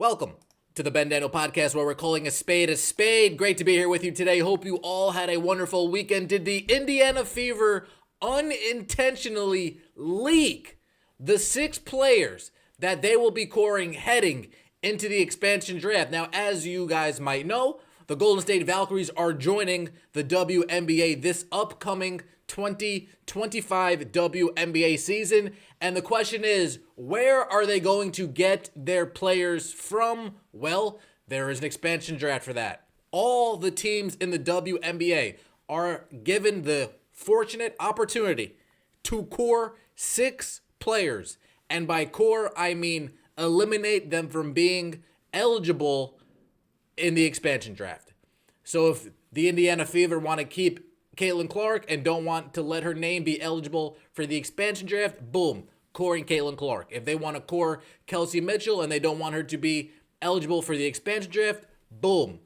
Welcome to the Ben Daniel Podcast, where we're calling a spade a spade. Great to be here with you today. Hope you all had a wonderful weekend. Did the Indiana Fever unintentionally leak the 6 players that they will be coring heading into the expansion draft? Now, as you guys might know, the Golden State Valkyries are joining the WNBA this upcoming 2025 WNBA season. And the question is, where are they going to get their players from? Well, there is an expansion draft for that. All the teams in the WNBA are given the fortunate opportunity to core 6 players. And by core, I mean eliminate them from being eligible in the expansion draft. So if the Indiana Fever want to keep Caitlin Clark and don't want to let her name be eligible for the expansion draft, boom, coring Caitlin Clark. If they want to core Kelsey Mitchell and they don't want her to be eligible for the expansion draft, boom,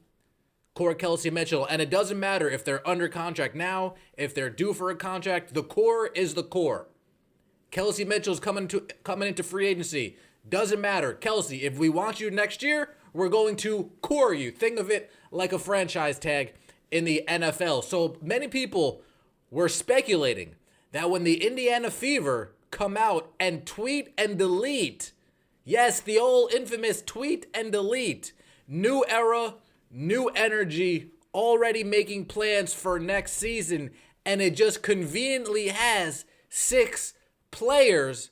core Kelsey Mitchell. And it doesn't matter if they're under contract now, if they're due for a contract, the core is the core. Kelsey Mitchell's coming into free agency. Doesn't matter. Kelsey, if we want you next year, we're going to core you. Think of it like a franchise tag in the NFL. So many people were speculating that when the Indiana Fever come out and tweet and delete, yes, the old infamous tweet and delete, new era, new energy, already making plans for next season, and it just conveniently has 6 players,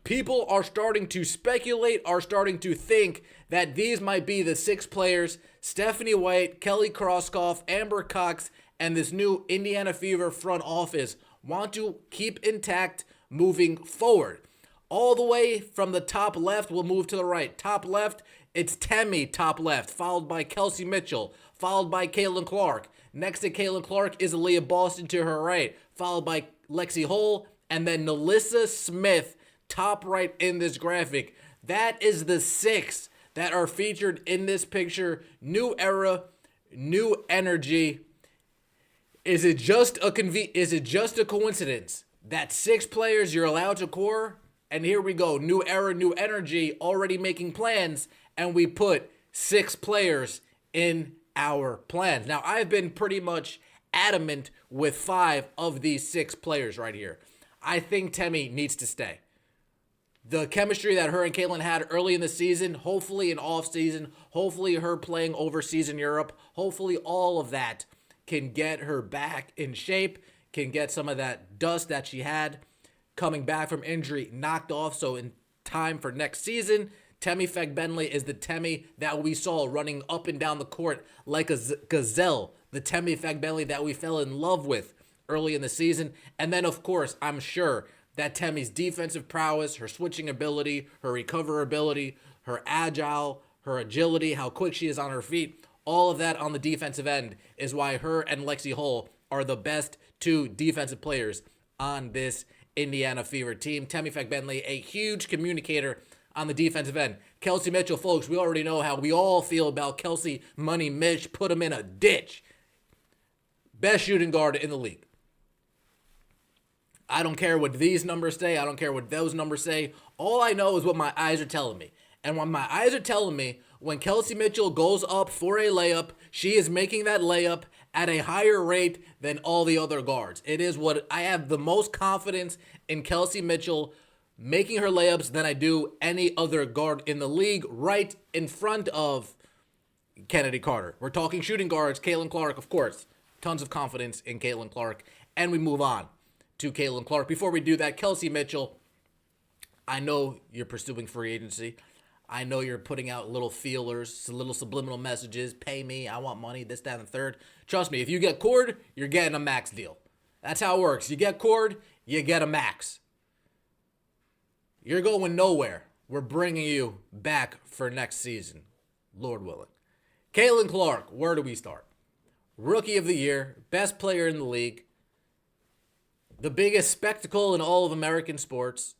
people are starting to speculate, are starting to think that these might be the 6 players Stephanie White, Kelly Kroskoff, Amber Cox, and this new Indiana Fever front office want to keep intact moving forward. All the way from the top left, we'll move to the right. Top left, it's Temi, top left, followed by Kelsey Mitchell, followed by Caitlin Clark. Next to Caitlin Clark is Aaliyah Boston to her right, followed by Lexi Hull, and then Nalissa Smith, top right in this graphic. That is the 6 that are featured in this picture. New era, new energy. Is it just a coincidence that 6 players you're allowed to core? And here we go, new era, new energy, already making plans, and we put 6 players in our plans. Now, I've been pretty much adamant with 5 of these 6 players right here. I think Temi needs to stay. The chemistry that her and Caitlin had early in the season, hopefully in off season, hopefully her playing overseas in Europe, hopefully all of that can get her back in shape, can get some of that dust that she had coming back from injury knocked off. So in time for next season, Temi Fagbenle is the Temi that we saw running up and down the court like a gazelle. The Temi Fagbenle that we fell in love with early in the season. And then, of course, I'm sure that Temi's defensive prowess, her switching ability, her recoverability, her agility, how quick she is on her feet, all of that on the defensive end is why her and Lexi Hull are the best 2 defensive players on this Indiana Fever team. Temi Fagbenle, a huge communicator on the defensive end. Kelsey Mitchell, folks, we already know how we all feel about Kelsey Money Mitch. Put him in a ditch. Best shooting guard in the league. I don't care what these numbers say. I don't care what those numbers say. All I know is what my eyes are telling me. And when my eyes are telling me, when Kelsey Mitchell goes up for a layup, she is making that layup at a higher rate than all the other guards. It is what I have the most confidence in Kelsey Mitchell making her layups than I do any other guard in the league, right in front of Kennedy Carter. We're talking shooting guards, Caitlin Clark, of course. Tons of confidence in Caitlin Clark. And we move on to Caitlin Clark. Before we do that, Kelsey Mitchell, I know you're pursuing free agency. I know you're putting out little feelers, little subliminal messages, pay me, I want money, this, that, and the third. Trust me, if you get cored, you're getting a max deal. That's how it works. You get cored, you get a max. You're going nowhere. We're bringing you back for next season, Lord willing. Caitlin Clark, where do we start? Rookie of the year, best player in the league, the biggest spectacle in all of American sports,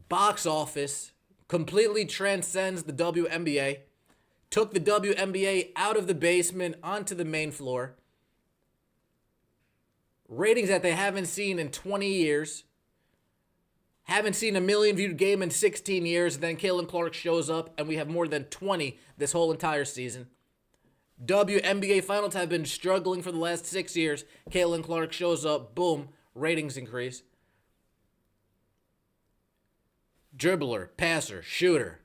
box office, completely transcends the WNBA, took the WNBA out of the basement onto the main floor, ratings that they haven't seen in 20 years, Haven't seen a million viewed game in 16 years. And then Caitlin Clark shows up, and we have more than 20 this whole entire season. WNBA finals have been struggling for the last 6 years. Caitlin Clark shows up, boom, ratings increase. Dribbler, passer, shooter.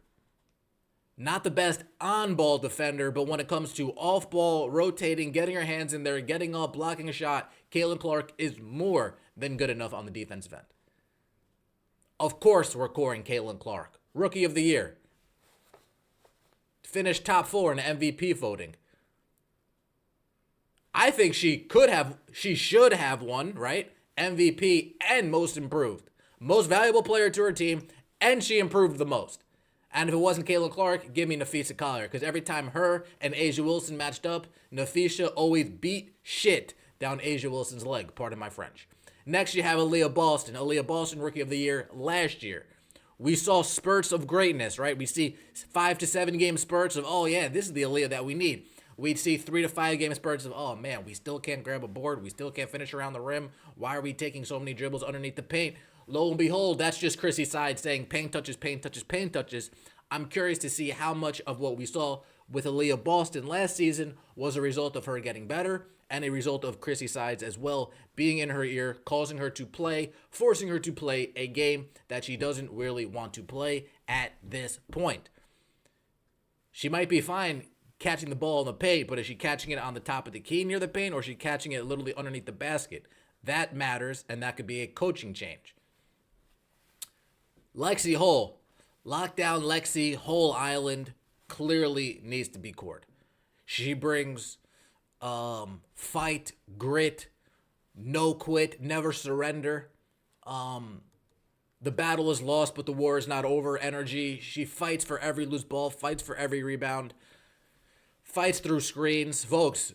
Not the best on-ball defender, but when it comes to off-ball, rotating, getting her hands in there, getting up, blocking a shot, Caitlin Clark is more than good enough on the defensive end. Of course we're coring Caitlin Clark. Rookie of the Year. Finished top 4 in the MVP voting. I think she should have won, right? MVP and most improved. Most valuable player to her team, and she improved the most. And if it wasn't Caitlin Clark, give me Nafisa Collier. Because every time her and Asia Wilson matched up, Nafisa always beat shit down Asia Wilson's leg. Pardon my French. Next, you have Aaliyah Boston. Aaliyah Boston, Rookie of the Year last year. We saw spurts of greatness, right? We see 5 to 7 game spurts of, oh yeah, this is the Aaliyah that we need. We'd see 3 to 5 game spurts of, oh man, we still can't grab a board. We still can't finish around the rim. Why are we taking so many dribbles underneath the paint? Lo and behold, that's just Chrissy Side saying paint touches, paint touches, paint touches. I'm curious to see how much of what we saw with Aaliyah Boston last season was a result of her getting better and a result of Chrissy Sides as well being in her ear, causing her to play, forcing her to play a game that she doesn't really want to play at this point. She might be fine catching the ball in the paint, but is she catching it on the top of the key near the paint, or is she catching it literally underneath the basket? That matters, and that could be a coaching change. Lexi Hull. Lockdown Lexi Hull Island clearly needs to be cored. She brings fight, grit, no quit, never surrender. The battle is lost, but the war is not over energy. She fights for every loose ball, fights for every rebound, fights through screens. Folks,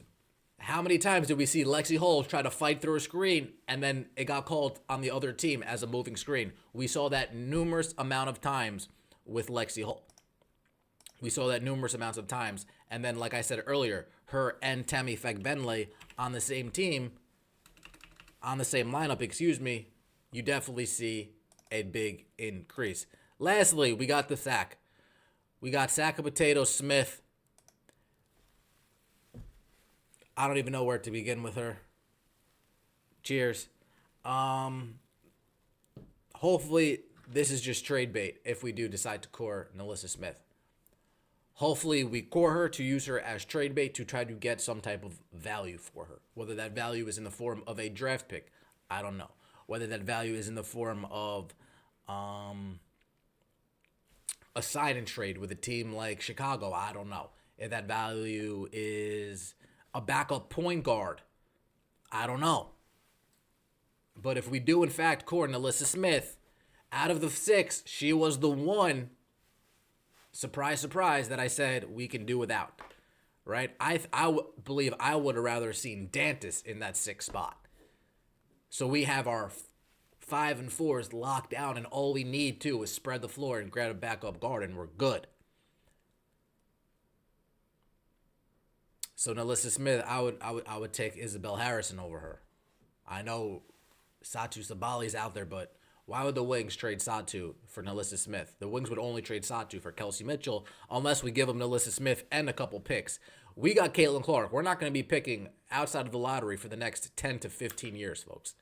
how many times did we see Lexi Hull try to fight through a screen and then it got called on the other team as a moving screen? We saw that numerous amount of times with Lexi Hull. We saw that numerous amounts of times. And then, like I said earlier, her and Tammy Fagbenle on the same team, on the same lineup, you definitely see a big increase. Lastly, we got the sack. We got Sack of Potato Smith. I don't even know where to begin with her. Cheers. Hopefully, this is just trade bait if we do decide to core NaLyssa Smith. Hopefully, we core her to use her as trade bait to try to get some type of value for her. Whether that value is in the form of a draft pick, I don't know. Whether that value is in the form of a sign and trade with a team like Chicago, I don't know. If that value is a backup point guard, I don't know. But if we do, in fact, core NaLyssa Smith, out of the 6, she was the one, surprise, surprise, that I said we can do without, right? I believe I would have rather seen Dantas in that 6th spot. So we have our 5 and 4s locked down, and all we need to is spread the floor and grab a backup guard, and we're good. So NaLyssa Smith, I would take Isabel Harrison over her. I know Satu Sabali's out there, but why would the Wings trade Satu for NaLyssa Smith? The Wings would only trade Satu for Kelsey Mitchell unless we give them NaLyssa Smith and a couple picks. We got Caitlin Clark. We're not going to be picking outside of the lottery for the next 10 to 15 years, folks.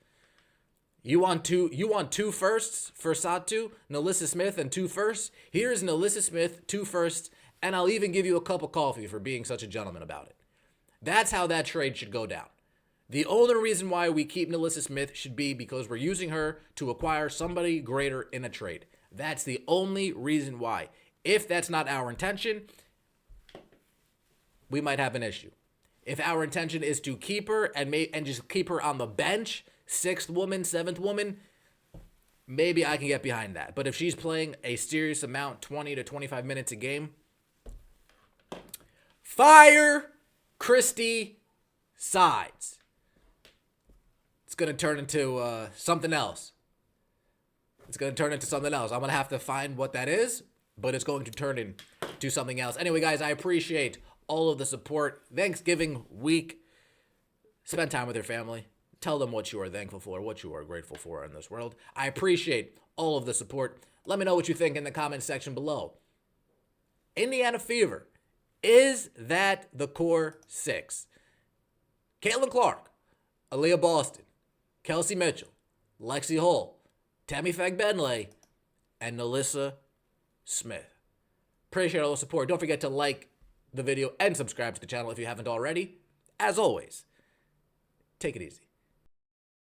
You want two firsts for Satu, NaLyssa Smith, and 2 firsts? Here's NaLyssa Smith, 2 firsts, and I'll even give you a cup of coffee for being such a gentleman about it. That's how that trade should go down. The only reason why we keep NaLyssa Smith should be because we're using her to acquire somebody greater in a trade. That's the only reason why. If that's not our intention, we might have an issue. If our intention is to keep her and just keep her on the bench, 6th woman, 7th woman, maybe I can get behind that. But if she's playing a serious amount, 20 to 25 minutes a game, fire Christy Sides. It's going to turn into something else. I'm going to have to find what that is, but it's going to turn into something else. Anyway, guys, I appreciate all of the support. Thanksgiving week. Spend time with your family. Tell them what you are thankful for, what you are grateful for in this world. I appreciate all of the support. Let me know what you think in the comment section below. Indiana Fever, is that the core six? Caitlin Clark, Aaliyah Boston, Kelsey Mitchell, Lexi Hull, Tammy Fagbenle, and Nalissa Smith. Appreciate all the support. Don't forget to like the video and subscribe to the channel if you haven't already. As always, take it easy.